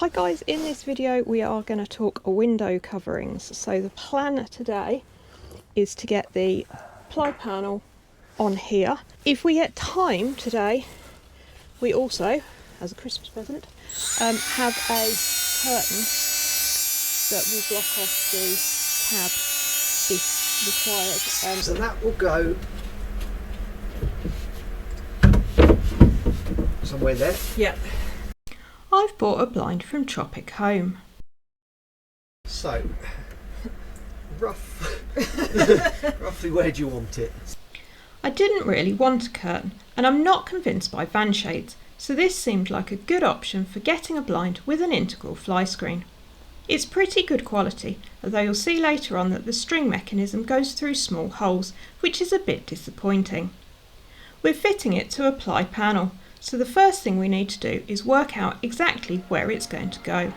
Hi guys, in this video we are going to talk window coverings. So the plan today is to get the ply panel on here. If we get time today, we also, as a Christmas present, have a curtain that will block off the cab if required. So that will go somewhere there. Yeah. I've bought a blind from Tropik Home. So, roughly where do you want it? I didn't really want a curtain, and I'm not convinced by Vanshades, so this seemed like a good option for getting a blind with an integral fly screen. It's pretty good quality, although you'll see later on that the string mechanism goes through small holes, which is a bit disappointing. We're fitting it to a ply panel, so the first thing we need to do is work out exactly where it's going to go.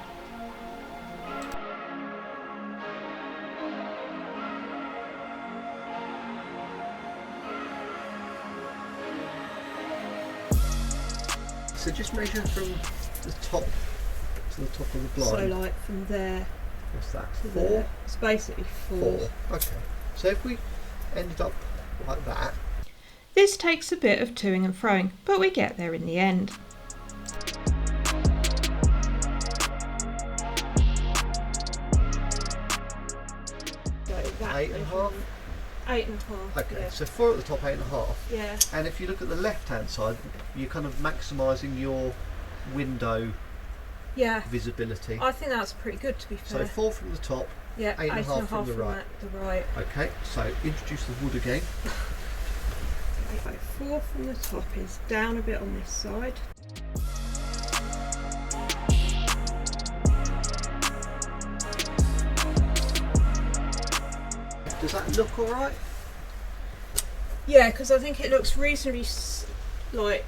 So just measure from the top to the top of the blind. So like from there What's that? to 4? there, it's basically 4. Okay. So if we ended up like that. This takes a bit of toing and froing, but we get there in the end. Eight and a half? 8.5. Okay, Yeah. so 4 at the top, 8.5. Yeah. And if you look at the left hand side, you're kind of maximising your window visibility. I think that's pretty good, to be fair. So 4 from the top, yeah, 8.5 from the right. The right. Okay, so introduce the wood again. Okay, 4 from the top is down a bit on this side. Does that look alright? Yeah, because I think it looks reasonably like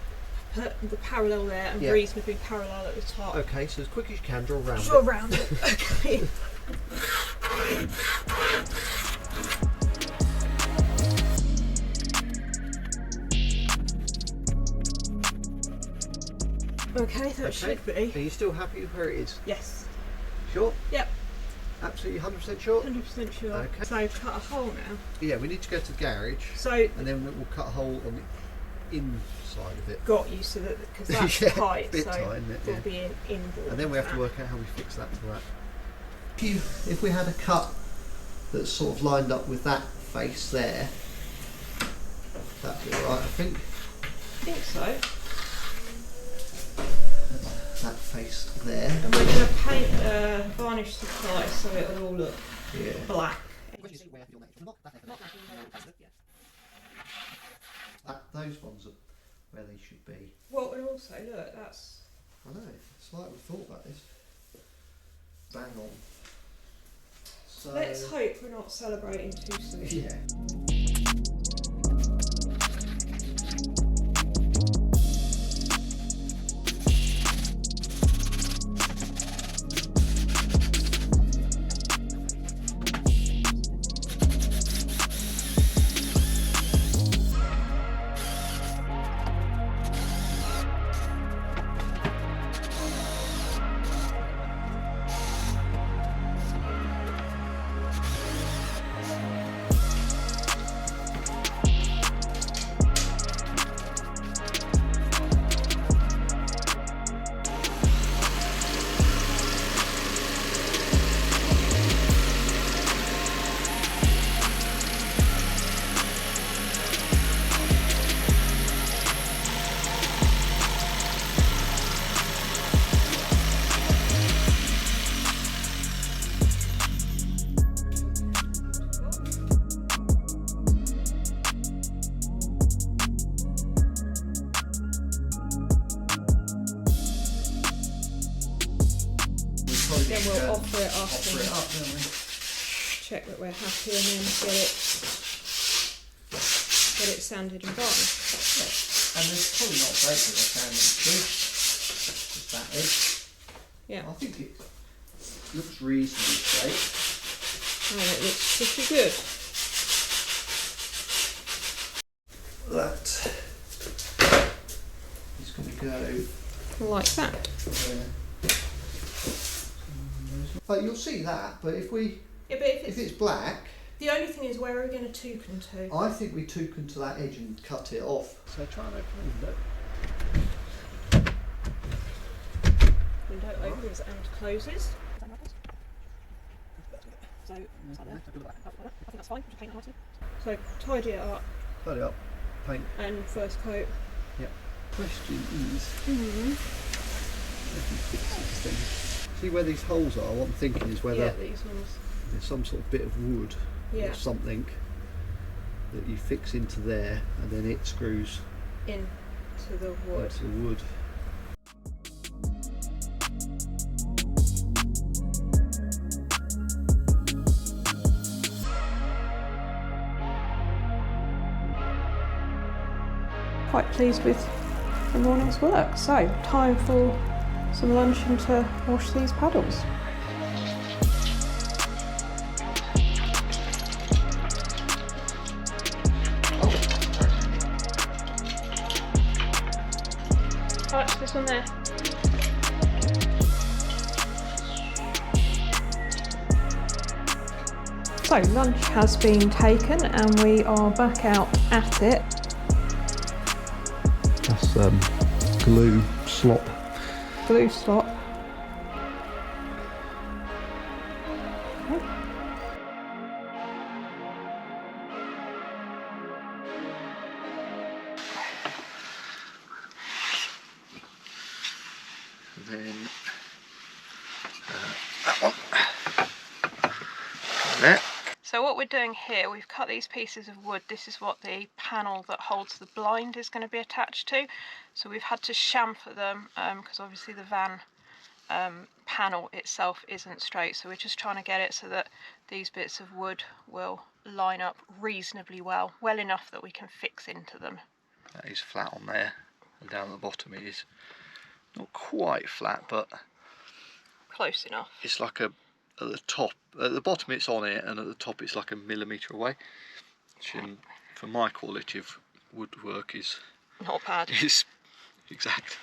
the parallel there and reasonably parallel at the top. Okay, so as quick as you can, draw around Draw it. around it. Okay. Okay, that should be. Are you still happy with where it is? Yes. Sure? Yep. Absolutely 100% sure? 100% sure. Okay. So cut a hole now. Yeah, we need to go to the garage. So and then we'll cut a hole on the inside of it. got you, so that because that's yeah, tight, bit so tight, isn't it? it'll be in inboard. And then we have to work out how we fix that to that. If we had a cut that's sort of lined up with that face there, that'd be alright, I think. I think so. That face there. And we're going to paint varnish the side so it'll all look black. Those ones are where they should be. Well, and also look, that's. I know, it's like we thought about this. Bang on. So Let's hope we're not celebrating too soon. yeah. Then we'll offer it up Offer it up, don't we? check that we're happy and then get it sanded and varnished. Yeah. And there's probably not a great deal of sanding to do. Just that edge. Yeah. I think it looks reasonably straight. And it looks pretty good. That is going to go Like that. there. But you'll see that, but if we... Yeah, but if it's black... The only thing is, where are we going to toucan to? I think we toucan to that edge and cut it off. So try and open the window. Window opens and closes. So, I think that's fine. Just paint it nicely. So, tidy it up. Tidy up, paint. And first coat. Yep. Question is, if you fix this thing, see where these holes are? What I'm thinking is whether these ones. there's some sort of bit of wood or something that you fix into there, and then it screws into the wood. Into the wood. Quite pleased with the morning's work. So, time for some lunch and to wash these paddles. Touch this one there. So, lunch has been taken and we are back out at it. That's glue slop. Glue slop. Then that one. There. So what we're doing here, we've cut these pieces of wood. This is what the panel that holds the blind is going to be attached to. So we've had to chamfer them because obviously the van panel itself isn't straight. So we're just trying to get it so that these bits of wood will line up reasonably well enough that we can fix into them. That is flat on there, and down at the bottom it is not quite flat, but close enough. It's like at the top, at the bottom it's on it, and at the top it's like a millimetre away, which for my quality of woodwork is not bad. Is exact.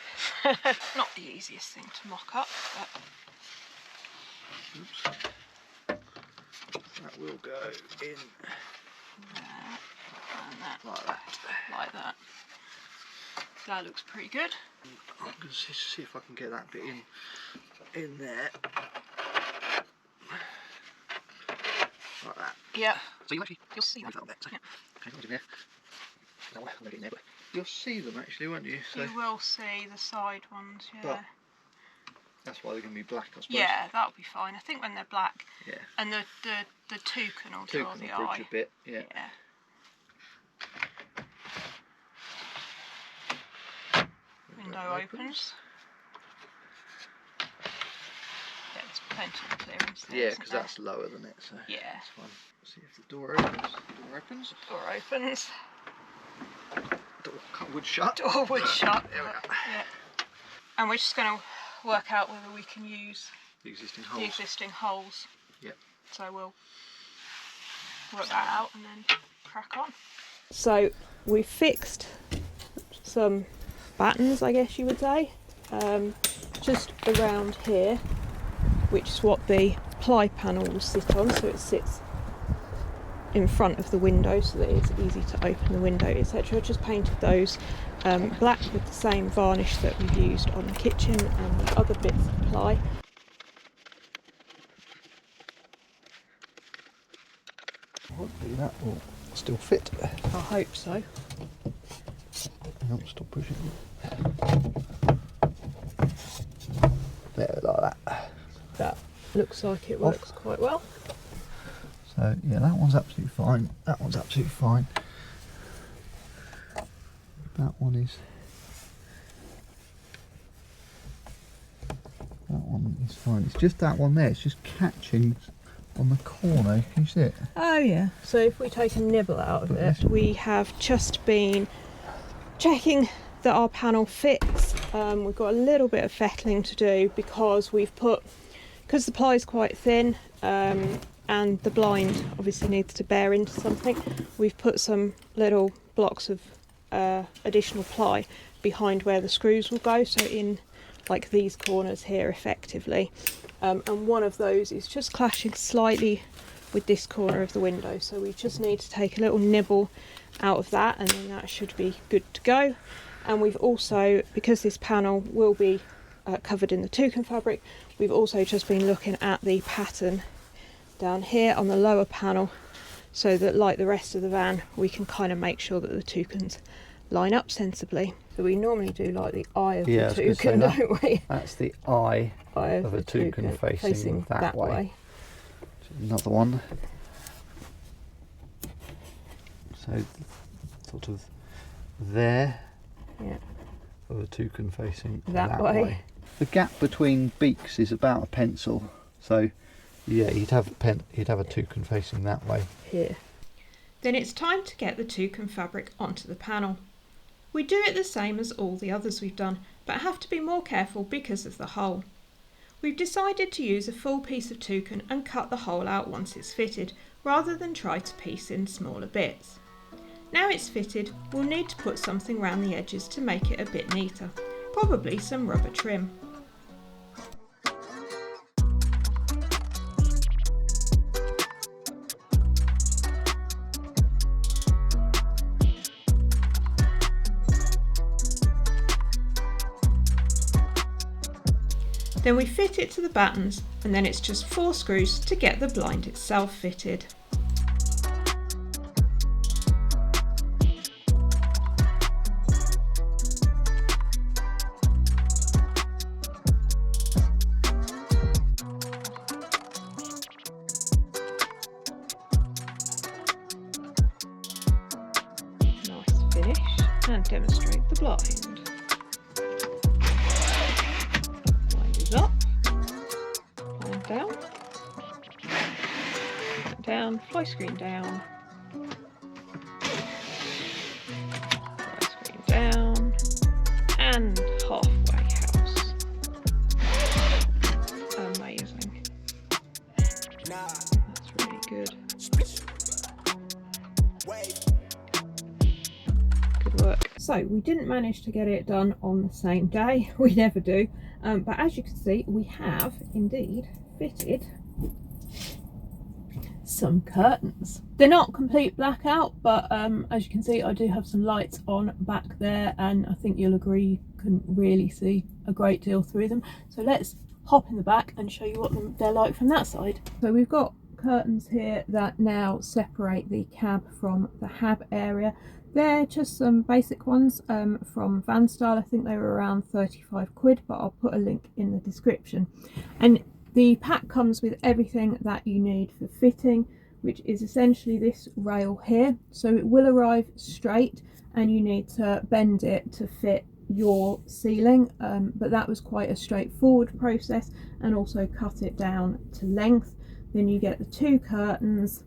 Not the easiest thing to mock up, but oops. That will go in there, and that like that. That looks pretty good. I'm going to see if I can get that bit in there. Like that. Yeah. So you'll see that bit. Yeah. Okay, in there. No, I'm in there, but you'll see them actually, won't you? So you will see the side ones, yeah. But that's why they're going to be black, I suppose. Yeah, that'll be fine. I think when they're black. Yeah. And the toucan will draw the eye. A bit, yeah. Window opens. Yeah, there's plenty of clearance there. Yeah, because that's lower than it, so yeah. That's fine. See if the door opens. Door opens. Door opens. Door would shut. Door would shut. There we go. Yeah. And we're just going to work out whether we can use the existing holes. Yep. So we'll work that out and then crack on. So we fixed some battens, I guess you would say, just around here, which is what the ply panel will sit on, so it sits in front of the window so that it's easy to open the window, etc. Just painted those black with the same varnish that we've used on the kitchen and the other bits of ply. Hopefully that will still fit. I hope so. Stop pushing. There, like that. That looks like it works quite well. So yeah, that one's absolutely fine. That one's absolutely fine. That one is. That one is fine. It's just that one there. It's just catching on the corner. Can you see it? Oh yeah. So if we take a nibble out of it, we have just been checking that our panel fits. We've got a little bit of fettling to do because because the ply is quite thin and the blind obviously needs to bear into something, we've put some little blocks of additional ply behind where the screws will go, so in like these corners here effectively, and one of those is just clashing slightly with this corner of the window, so we just need to take a little nibble out of that, and then that should be good to go. And we've also, because this panel will be covered in the toucan fabric, we've also just been looking at the pattern down here on the lower panel, so that like the rest of the van we can kind of make sure that the toucans line up sensibly. So we normally do like the eye of the toucan, don't we? That's the eye of a toucan facing that way. Another one. So sort of there. Yeah. For the toucan facing that way. The gap between beaks is about a pencil, so yeah, you'd have a toucan facing that way. Here. Then it's time to get the toucan fabric onto the panel. We do it the same as all the others we've done, but have to be more careful because of the hole. We've decided to use a full piece of toucan and cut the hole out once it's fitted, rather than try to piece in smaller bits. Now it's fitted, we'll need to put something around the edges to make it a bit neater, probably some rubber trim. Then we fit it to the battens, and then it's just 4 screws to get the blind itself fitted. Nice finish, and demonstrate the blind. Up, blind down, down, flyscreen down, flyscreen down, and halfway house. Amazing. That's really good. Good work. So we didn't manage to get it done on the same day. We never do. But as you can see, we have indeed fitted some curtains. They're not complete blackout, but as you can see, I do have some lights on back there, and I think you'll agree you couldn't really see a great deal through them. So let's hop in the back and show you what they're like from that side. So we've got curtains here that now separate the cab from the hab area. They're just some basic ones from Vanstyle. I think they were around 35 quid, but I'll put a link in the description. And the pack comes with everything that you need for fitting, which is essentially this rail here. So it will arrive straight and you need to bend it to fit your ceiling, but that was quite a straightforward process, and also cut it down to length. Then you get the 2 curtains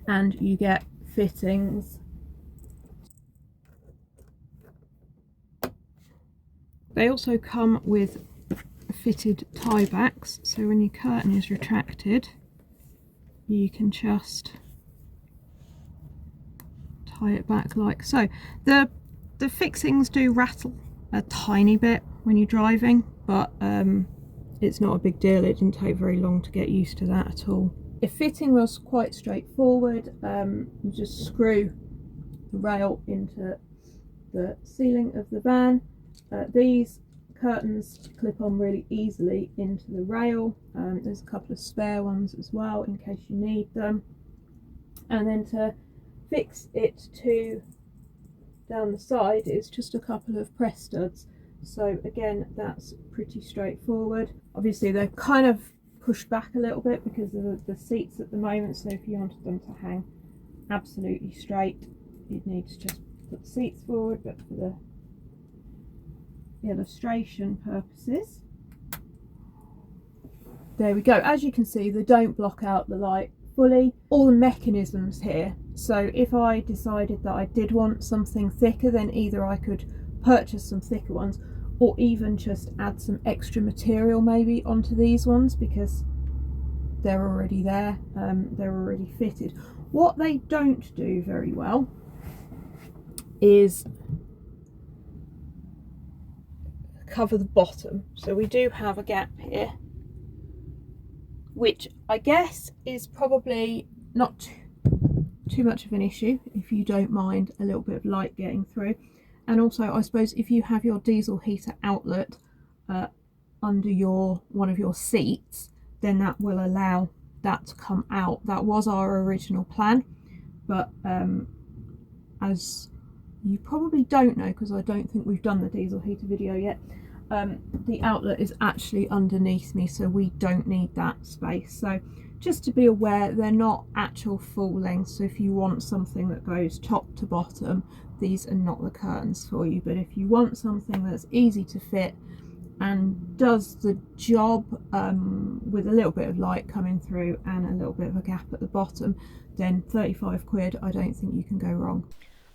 and you get fittings. They also come with fitted tie backs, so when your curtain is retracted you can just tie it back like so. The fixings do rattle a tiny bit when you're driving, but it's not a big deal. It didn't take very long to get used to that at all. The fitting was quite straightforward. You just screw the rail into the ceiling of the van. These curtains clip on really easily into the rail. There's a couple of spare ones as well in case you need them. And then to fix it to down the side, it's just a couple of press studs. So again, that's pretty straightforward. Obviously they're kind of pushed back a little bit because of the seats at the moment, so if you wanted them to hang absolutely straight, you'd need to just put the seats forward, but for the illustration purposes, there we go. As you can see, they don't block out the light fully. All the mechanisms here, so if I decided that I did want something thicker, then either I could purchase some thicker ones, or even just add some extra material maybe onto these ones, because they're already there, they're already fitted. What they don't do very well is cover the bottom. So we do have a gap here which I guess is probably not too much of an issue if you don't mind a little bit of light getting through. And also, I suppose if you have your diesel heater outlet under one of your seats, then that will allow that to come out. That was our original plan, but as you probably don't know, because I don't think we've done the diesel heater video yet, the outlet is actually underneath me, so we don't need that space. So just to be aware, they're not actual full length, so if you want something that goes top to bottom, these are not the curtains for you. But if you want something that's easy to fit and does the job with a little bit of light coming through and a little bit of a gap at the bottom, then 35 quid, I don't think you can go wrong.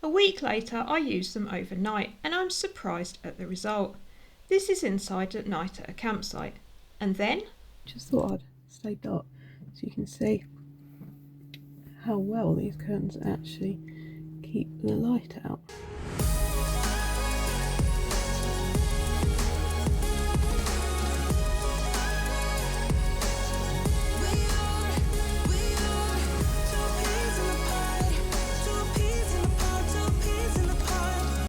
A week later, I used them overnight and I'm surprised at the result. This is inside at night at a campsite. And then, just thought I'd stay dark so you can see how well these curtains actually keep the light out.